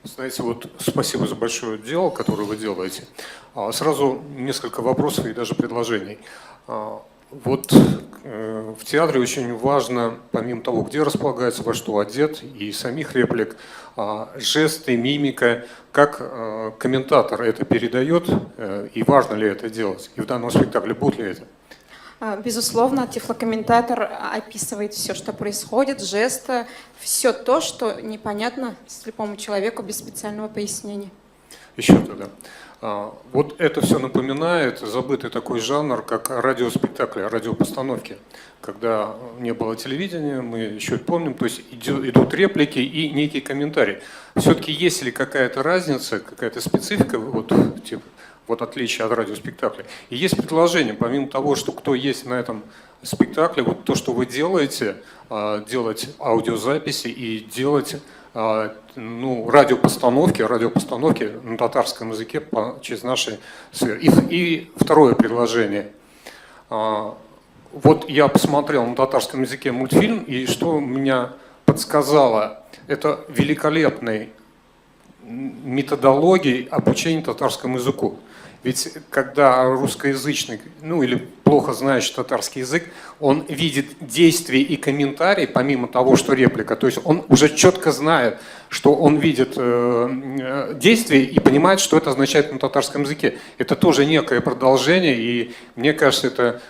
Знаете, вот спасибо за большое дело, которое вы делаете. Сразу несколько вопросов и даже предложений. Вот в театре очень важно, помимо того, где располагается, во что одет, и самих реплик, жесты, мимика, как комментатор это передает, и важно ли это делать, и в данном спектакле будет ли это? Безусловно, тифлокомментатор описывает все, что происходит, жесты, все то, что непонятно слепому человеку без специального пояснения. Еще тогда. Вот это все напоминает забытый такой жанр, как радиоспектакли, радиопостановки. Когда не было телевидения, мы еще помним, то есть идут реплики и некий комментарий. Все-таки есть ли какая-то разница, какая-то специфика, вот отличие от радиоспектакля. И есть предложение, помимо того, что кто есть на этом спектакле, вот то, что вы делаете, делать аудиозаписи и делать радиопостановки на татарском языке через наши сферы. И второе предложение. Вот я посмотрел на татарском языке мультфильм, и что меня подсказало, это великолепной методологией обучения татарскому языку. Ведь когда русскоязычный, ну или плохо знающий татарский язык, он видит действия и комментарии, помимо того, что реплика, то есть он уже четко знает, что он видит действия и понимает, что это означает на татарском языке. Это тоже некое продолжение, и мне кажется, это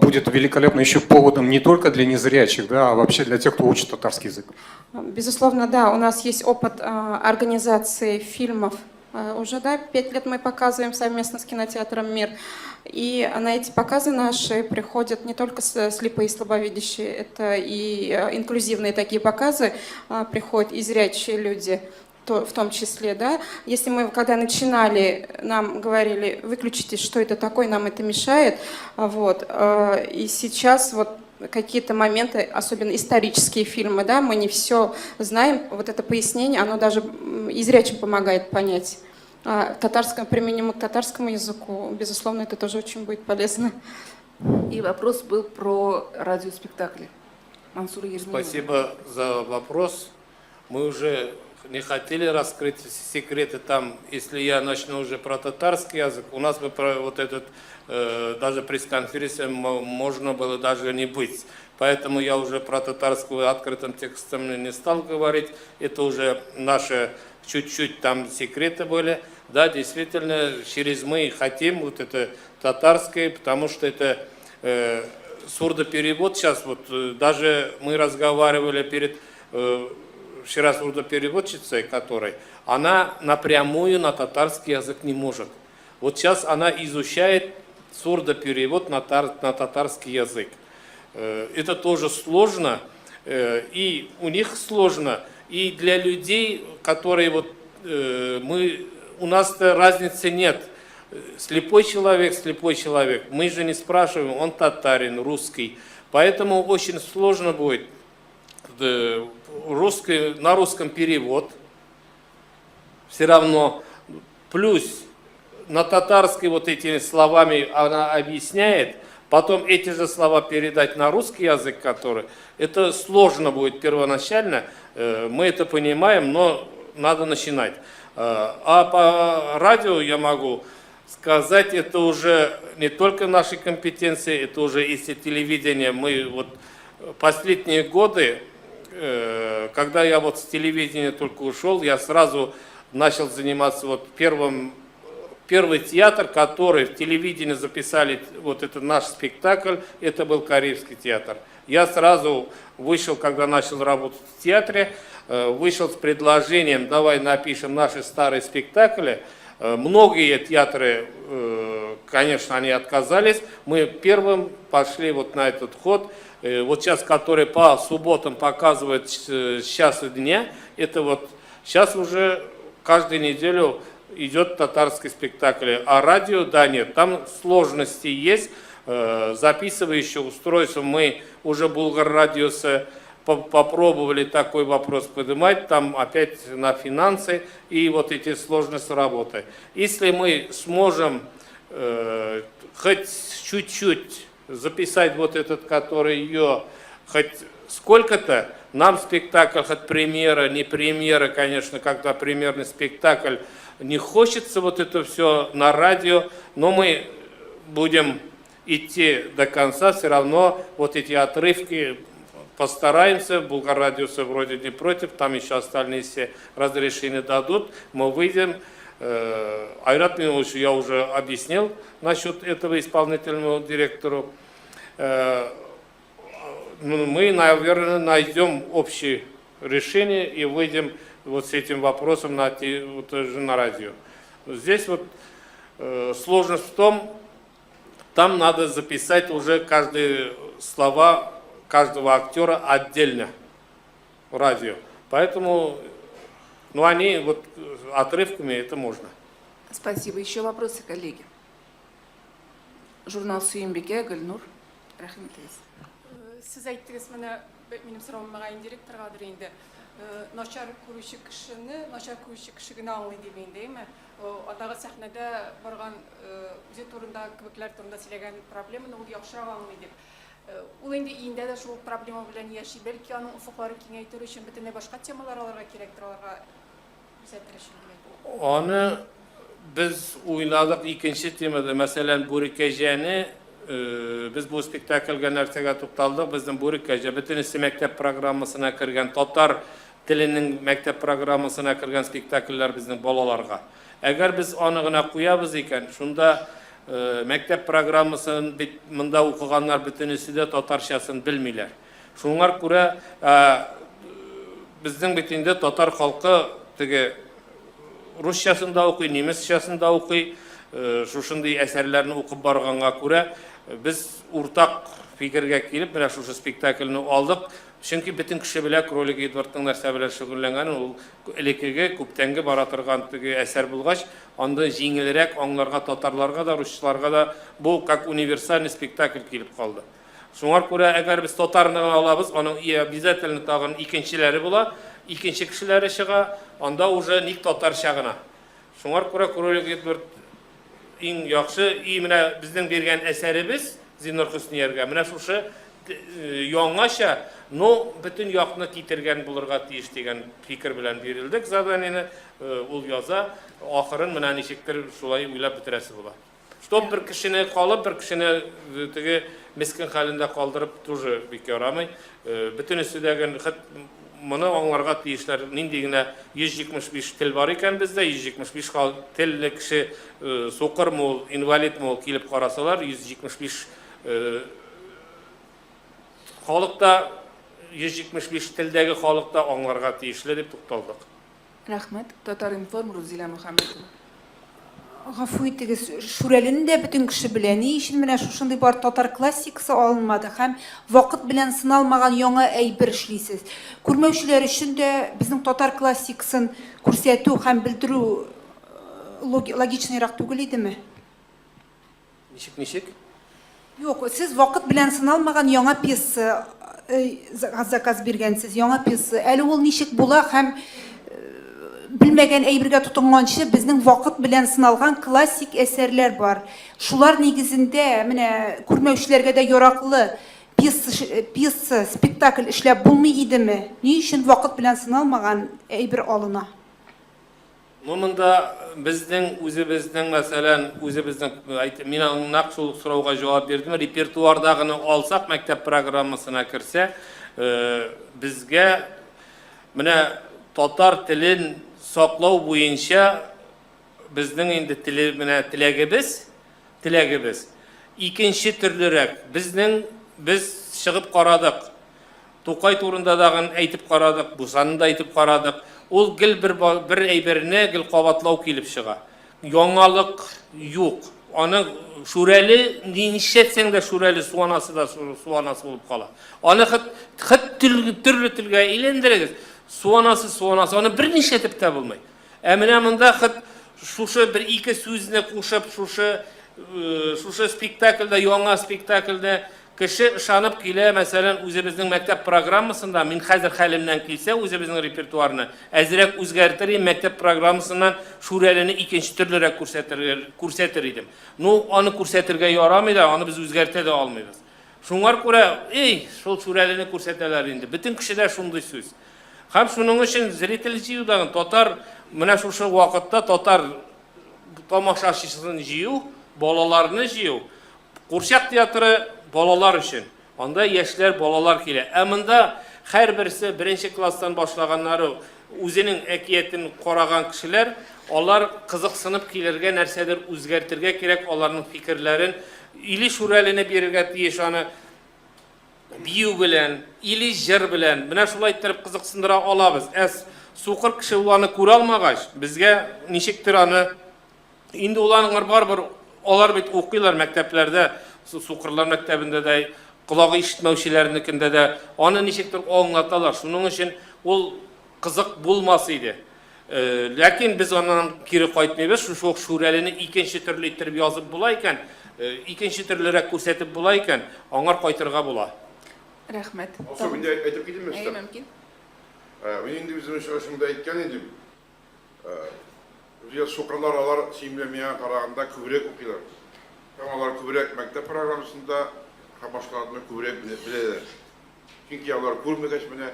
будет великолепно еще поводом не только для незрячих, да, а вообще для тех, кто учит татарский язык. Безусловно, да, у нас есть опыт организации фильмов. Уже 5 лет мы показываем совместно с кинотеатром «Мир». И на эти показы наши приходят не только слепые и слабовидящие, это и инклюзивные такие показы, приходят и зрячие люди, в том числе. Да? Если мы, когда начинали, нам говорили, выключите, что это такое, нам это мешает. Вот. И сейчас вот какие-то моменты, особенно исторические фильмы, да, мы не все знаем, вот это пояснение, оно даже и зрячим помогает понять. Применимо к татарскому языку, безусловно, это тоже очень будет полезно. И вопрос был про радиоспектакли. Мансур Ермилов. Спасибо за вопрос. Мы уже не хотели раскрыть секреты там, если я начну уже про татарский язык, у нас бы про вот этот, даже пресс-конференции можно было даже не быть. Поэтому я уже про татарскую открытым текстом не стал говорить. Это уже наши чуть-чуть там секреты были. Да, действительно, через мы хотим вот это татарское, потому что это сурдоперевод сейчас, вот даже мы разговаривали перед вчера с сурдопереводчицей, которой, она напрямую на татарский язык не может. Вот сейчас она изучает сурдоперевод на татарский язык. Это тоже сложно, и у них сложно, и для людей, которые вот у нас-то разницы нет. Слепой человек. Мы же не спрашиваем, он татарин, русский. Поэтому очень сложно будет на русском перевод. Все равно. Плюс на татарской вот этими словами она объясняет. Потом эти же слова передать на русский язык, который... Это сложно будет первоначально. Мы это понимаем, но надо начинать. А по радио я могу сказать, это уже не только наши компетенции, это уже если телевидение. Мы вот последние годы, когда я вот с телевидения только ушел, я сразу начал заниматься вот первый театр, который в телевидении записали, вот это наш спектакль, это был Карибский театр. Я сразу вышел, когда начал работать в театре, вышел с предложением, давай напишем наши старые спектакли. Многие театры, конечно, они отказались. Мы первым пошли вот на этот ход. Вот сейчас, который по субботам показывает с часа дня, это вот сейчас уже каждую неделю идет татарский спектакль. А радио, да, нет, там сложности есть. Записывающее устройство, мы уже Булгаррадиоса попробовали такой вопрос поднимать, там опять на финансы и вот эти сложности работы. Если мы сможем хоть чуть-чуть записать вот этот, который ее, хоть сколько-то, нам спектакль, хоть премьера, не премьера, конечно, когда премьерный спектакль, не хочется вот это все на радио, но мы будем идти до конца, все равно вот эти отрывки постараемся, Булгаррадиосы вроде не против, там еще остальные все разрешения дадут, мы выйдем. Айрат Миновичу я уже объяснил насчет этого исполнительного директору. Мы, наверное, найдем общее решение и выйдем вот с этим вопросом на радио. Здесь вот сложность в том, там надо записать уже каждые слова каждого актера отдельно в радио. Поэтому, они вот отрывками это можно. Спасибо. Еще вопросы, коллеги? Журнал Сүйінбеке, Гүлнұр. Рахмет. Siz ayttınız bana, benim sorum mağayın direktörüdür indi. Naçar kuruşu kişini anlaydı değil mi? Adağı sahnede bargan bize turunda, kıvıklar turunda silegen problemini o yaxşı anlaydı. Ул инде июньдә дә шул проблема белән яши. Бәлки аның уфукларын киңәйтер өчен бөтенләй башка темалар алырга кирәктер, аларга күрсәтер өчен. Аны Biz oynadık ikinci temada, mesela Burikajani, biz bu spektaklga narsaga to'xtaldik. Bizning Burikaja butunisi maktab programmasına kirgan, tatar tilining maktab programmasına kirgan spektakllar bizning bolalarga. Agar biz onig'ina qo'yamiz ekan, shunda maktab programmasini bunda o'qiganlar butunisida tatarchasini bilmaylar. Shunga ko'ra bizning bitinde tatar xalqi tege Ruschasında o'qiy, nemischasında o'qiy, shunday asarlarni o'qib borganga ko'ra biz o'rtaq fikrga kelib, mana shu spektaklni oldik. Chunki butun kishi bilan Krolik Edvardning narsa bilan shug'ullangan, u elekega ko'ptangi bora turgan asar bo'lgach, ondan yengilroq anglarga, tatarlarga da, ruschlarga da bu как универсальный spektakl kelib qoldi. Shunga ko'ra agar biz tatarni olamiz, uning обязательно tag'in ikkinchilari bo'la, ikkinchi kishilari shiga, onda уже ник tatar shag'ina. Shunga ko'ra Krolik Edvard eng yaxshi, mana bizning bergan asarimiz Zinur Husniyarga mana shu yangacha butun yoqni titirgan bo'lirga tegish degan fikr bilan berildik. Zadaniyani ul yoza, oxirin mana nechikdir shulay o'ylab bitirasi bo'ladi. Что bir kishini qolib, bir kishini tege miskin holida qoldirib тоже bekor amay. Butun ustidagi Buni onlarga tiyishlar nindigina 175 til var ekan bizda, 175 tilli kishi so'qir mo'l, invalid mo'l kelib qarasalar, 175 xalqda 175 tildagi xalqda onlarga tiyishli deb to'xtaldik. Rahmat. Tatar Inform Ruzila Muhammadova. Гафу итегез, Шүрәлен дә бөтен кеше белә. Ни өчен менә шушындый бар татар классикасы алынмады һәм вакыт белән сыналмаган яңа әйбер эшлисез. Күрмәүчеләр өчен дә безнең татар классикасын күрсәтү һәм белдерү логичныйрак түгел идеме? Ничек? Юк, сез вакыт белән сыналмаган яңа пьеса заказ биргәнсез, яңа пьеса. Әле ул ничек була һәм bilmәгән әйбергә тотынганчы безнең вакыт белән сыналган классик әсәрләр бар. Шулар нигезендә менә күрмәүчеләргә дә яраклы пьеса, спектакль эшләп булмый идеме? Ни өчен вакыт белән сыналмаган әйбер алына? Монда безнең үзебезнең мәсәлән, мин нәкъ шул сорауга җавап бирдем. Репертуардагыны алсак, мәктәп программасына керсә, безгә менә татар телен саклау буенча безнең инде теләгебез икенче төрлерәк. Biz чыгып карадык. Тукай турында дагы әйтеп карадык, Бусанны да әйтеп карадык. Ул гел бер әйберне гел кабатлау килеп чыга. Яңалык юк. Аны Шүрәле ничәсәң дә Шүрәле суанасы да суанасы булып кала. Аны төрле телгә әйләндерегез. Суанасы, аны бер ничә типтә булмый. Менә монда шушы бер ике сүзне кушып, шушы спектакльдә, яңа спектакльдә кеше ышанып килә, мәсәлән, үзебезнең мәктәп программасында, мин хәзер хәлемнән килсә, үзебезнең репертуарны әзрәк үзгәртер, мәктәп программасыннан Шүрәлене икенче төрлерәк күрсәтер идем. Аны күрсәтергә ярамый да, аны без үзгәртә дә алмыйбыз. Шуңар күрә, шул Шүрәлене күрсәтәләр инде. Бөтен кешедә шундый сүз. Һәм шуның өчен зритель җыюдан татар менә шушы вакытта татар тамашачысын җыю, балаларны җыю. Курчак театры балалар өчен. Анда яшьләр, балалар килә. Монда һәрберсе беренче класстан башлаганнары үзенең әкиятен караган кешеләр, алар кызыксынып килергә, нәрсәдер үзгәртергә кирәк, аларның фикерләрен или Шүрәлене бирергә тиеш, аны бию белән, или җыр белән, менә шулай итеп кызыксындыра алабыз. Суқыр кеше уларны күрә алмагач, безгә ничектер аны инде уларның барбер, алар бит укыйлар мәктәпләрдә, суқырлар мәктәбендә дә, колагы ишетмәүчеләрнекендә дә, аны ничектер аңлаталар. Шуның өчен ул кызык булмас иде. Ләкин без аннан кире кайтмыйбыз, шушы Шүрәлене икенче төрле итеп язып була икән, икенче төрлерәк күрсәтеп була икән, аңар кайтырга була. Рәхмәт. Мен дә әйтеп китәм Әй, мөмкин. Мен инде үзем шушында әйткән идем. Үзгә суқырлар алар сөйләмәгән караганда күбрәк укыйлар. Алар күбрәк мәктәп программасында башкаларны күбрәк беләләр. Чөнки алар күрмәгәч менә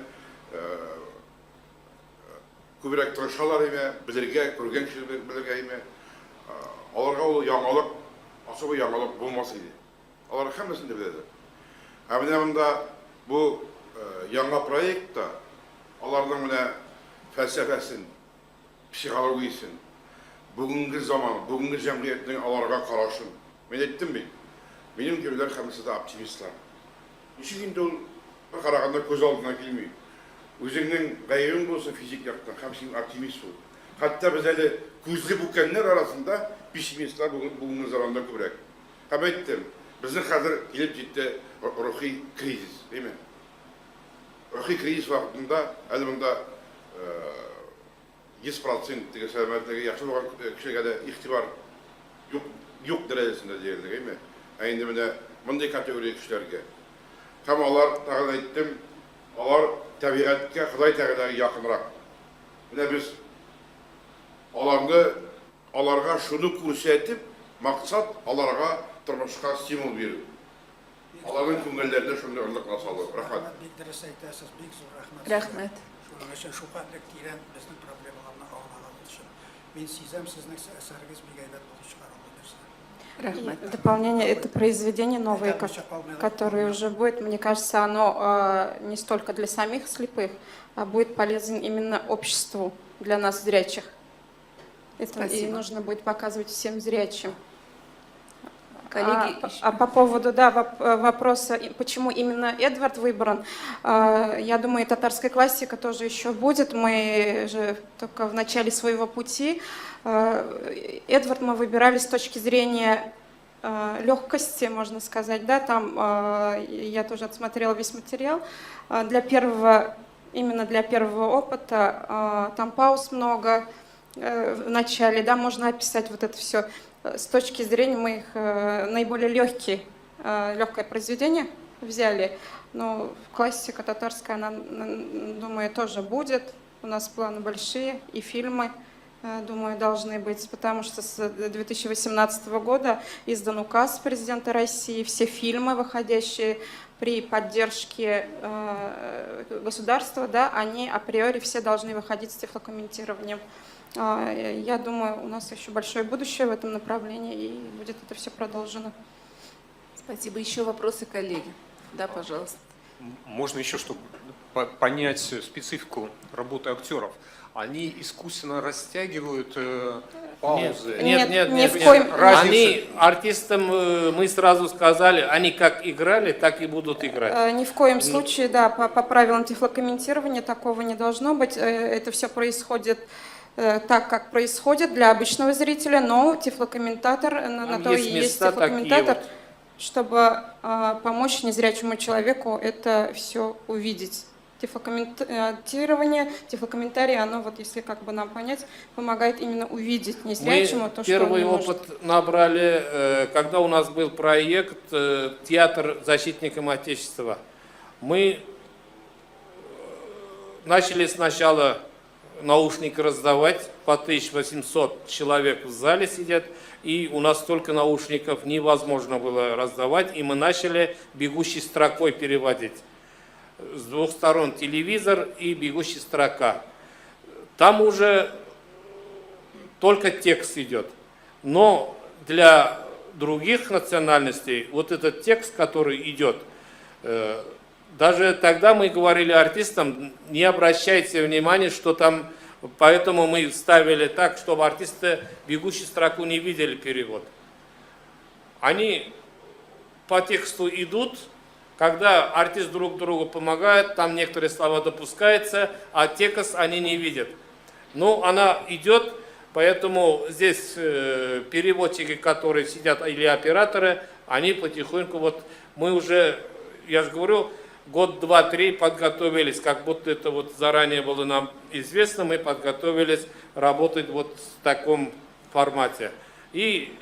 күбрәк тырышалар име, белергә, күргән кеше белергә име. Аларга ол яңалык, особый яңалык булмас иде. Алар һәммәсен дә беләләр. Ә менә монда бу яңа проектта аларның менә фәлсәфәсен, психологиясен, бүгенге заман, бүгенге җәмгыятьнең аларга карашын. Мен әйттем бит. Минем кебеләр һәммәсе дә оптимистлар. Ничек инде ул караганда күз алдына килми. Үзеңнең гайрең булса физик яктан һәм син оптимист бул. Хәтта без әле күзле бүкәннәр арасында пессимистлар бүгенге заманда күбрәк. Һәм әйттем, безнең хәзер килеп җитте рухи кризис, әйме? Рухи кризис вакытында әле монда 100% теге сәламәтлеге яхшы булган кешегә дә игътибар юк дәрәҗәсендә диярлек, әйме? Ә инде менә мондый категория кешеләргә һәм алар, тагын әйттем, алар табигатькә, Ходай Тәгаләгә якынрак. Менә без аларга шуны күрсәтеп, максат аларга тормышка стимул бирү. Аларның күңелләренә шундый орлыкны салу. Рәхмәт. Бик дөрес әйтәсез, бик зур рәхмәт. Рәхмәт. Шуның өчен шуфатлык тирән безнең проблемаларны аңлаган өчен. Мин сизәм сезнең әсәрегез бик әйбәт булып чыгарылды. И в дополнение, это произведение новое, которое уже будет, мне кажется, оно не столько для самих слепых, а будет полезен именно обществу, для нас зрячих. Это и нужно будет показывать всем зрячим. Коллеги, по поводу вопроса, почему именно Эдвард выбран, я думаю, татарская классика тоже еще будет. Мы же только в начале своего пути. Эдвард мы выбирали с точки зрения легкости, можно сказать, да, там я тоже отсмотрела весь материал. Именно для первого опыта там пауз много в начале, да, можно описать вот это все. С точки зрения мы их наиболее легкое произведение взяли, но классика татарская, она, думаю, тоже будет. У нас планы большие, и фильмы, думаю, должны быть, потому что с 2018 года издан указ президента России, все фильмы, выходящие при поддержке государства, да, они априори все должны выходить с тифлокомментированием. Я думаю, у нас еще большое будущее в этом направлении, и будет это все продолжено. Спасибо. Еще вопросы, коллеги? Да, пожалуйста. Можно еще, чтобы понять специфику работы актеров. Они искусственно растягивают паузы. Нет. Разница. Они артистам, мы сразу сказали, они как играли, так и будут играть. Ни в коем случае, да, по правилам тифлокомментирования такого не должно быть. Это все происходит так, как происходит для обычного зрителя, но тифлокомментатор, на то и есть тифлокомментатор, чтобы помочь незрячему человеку это все увидеть. Тифлокомментирование, тифлокомментарий, оно вот, если как бы нам понять, помогает именно увидеть незрячему то, что он первый не может. опыт набрали, когда у нас был проект «Театр защитникам Отечества». Мы начали сначала наушники раздавать, по 1800 человек в зале сидят, и у нас столько наушников невозможно было раздавать, и мы начали бегущей строкой переводить. С двух сторон телевизор и бегущая строка. Там уже только текст идет. Но для других национальностей вот этот текст, который идет, даже тогда мы говорили артистам, не обращайте внимания, что там, поэтому мы ставили так, чтобы артисты бегущую строку не видели перевод. Они по тексту идут. Когда артист друг другу помогает, там некоторые слова допускаются, а текст они не видят. Ну, она идет, поэтому здесь переводчики, которые сидят, или операторы, они потихоньку, вот мы уже, я же говорю, год, два, три подготовились, как будто это вот заранее было нам известно, мы подготовились работать вот в таком формате. И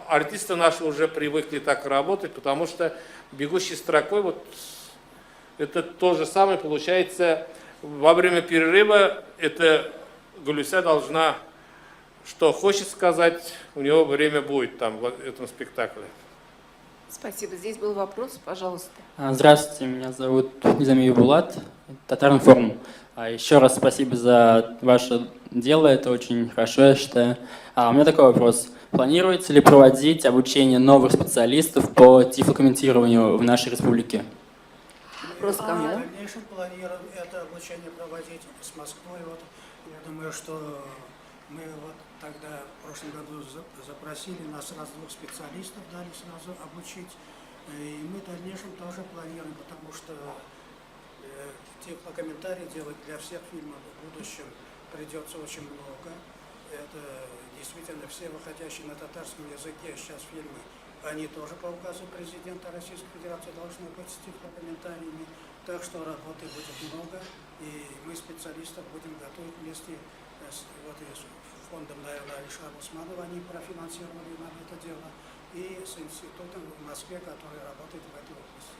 артисты наши уже привыкли так работать, потому что бегущей строкой вот это то же самое получается во время перерыва. Это Гулюся должна, что хочет сказать, у него время будет там в этом спектакле. Спасибо. Здесь был вопрос, пожалуйста. Здравствуйте, меня зовут Низамиев Булат, Татаринформ. Еще раз спасибо за ваше дело, это очень хорошо, я считаю. У меня такой вопрос. Планируется ли проводить обучение новых специалистов по тифлокомментированию в нашей республике? Вопрос В кому? дальнейшем планируем это обучение проводить с Москвой. Вот, я думаю, что мы вот тогда в прошлом году запросили, нас сразу 2 специалистов дали сразу обучить. И мы в дальнейшем тоже планируем, потому что тифлокомментарий делать для всех фильмов в будущем придется очень много. Это действительно все выходящие на татарском языке сейчас фильмы, они тоже по указу президента Российской Федерации должны быть с тифлокомментариями. Так что работы будет много, и мы специалистов будем готовить вместе с фондом, наверное, Алишера Усманова, они профинансировали нам это дело, и с институтом в Москве, который работает в этой области.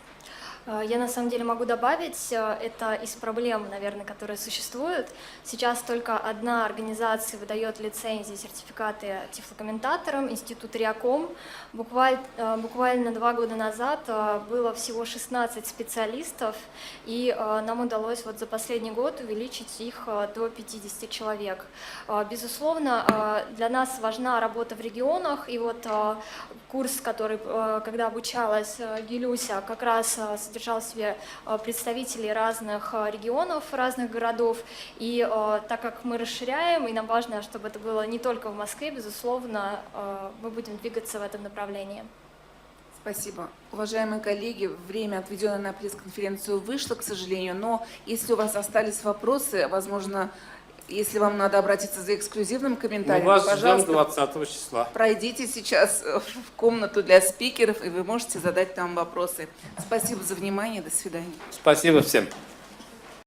Я на самом деле могу добавить, это из проблем, наверное, которые существуют. Сейчас только одна организация выдает лицензии, сертификаты тифлокомментаторам, Институт РИАКОМ. Буквально 2 года назад было всего 16 специалистов, и нам удалось вот за последний год увеличить их до 50 человек. Безусловно, для нас важна работа в регионах, и вот курс, который, когда обучалась Гилюся, как раз содержал в себе представителей разных регионов, разных городов. И так как мы расширяем, и нам важно, чтобы это было не только в Москве, безусловно, мы будем двигаться в этом направлении. Спасибо. Уважаемые коллеги, время, отведенное на пресс-конференцию, вышло, к сожалению, но если у вас остались вопросы, возможно, если вам надо обратиться за эксклюзивным комментарием, Мы вас ждем пожалуйста, 20 числа. пройдите сейчас в комнату для спикеров, и вы можете задать там вопросы. Спасибо за внимание, до свидания. Спасибо всем.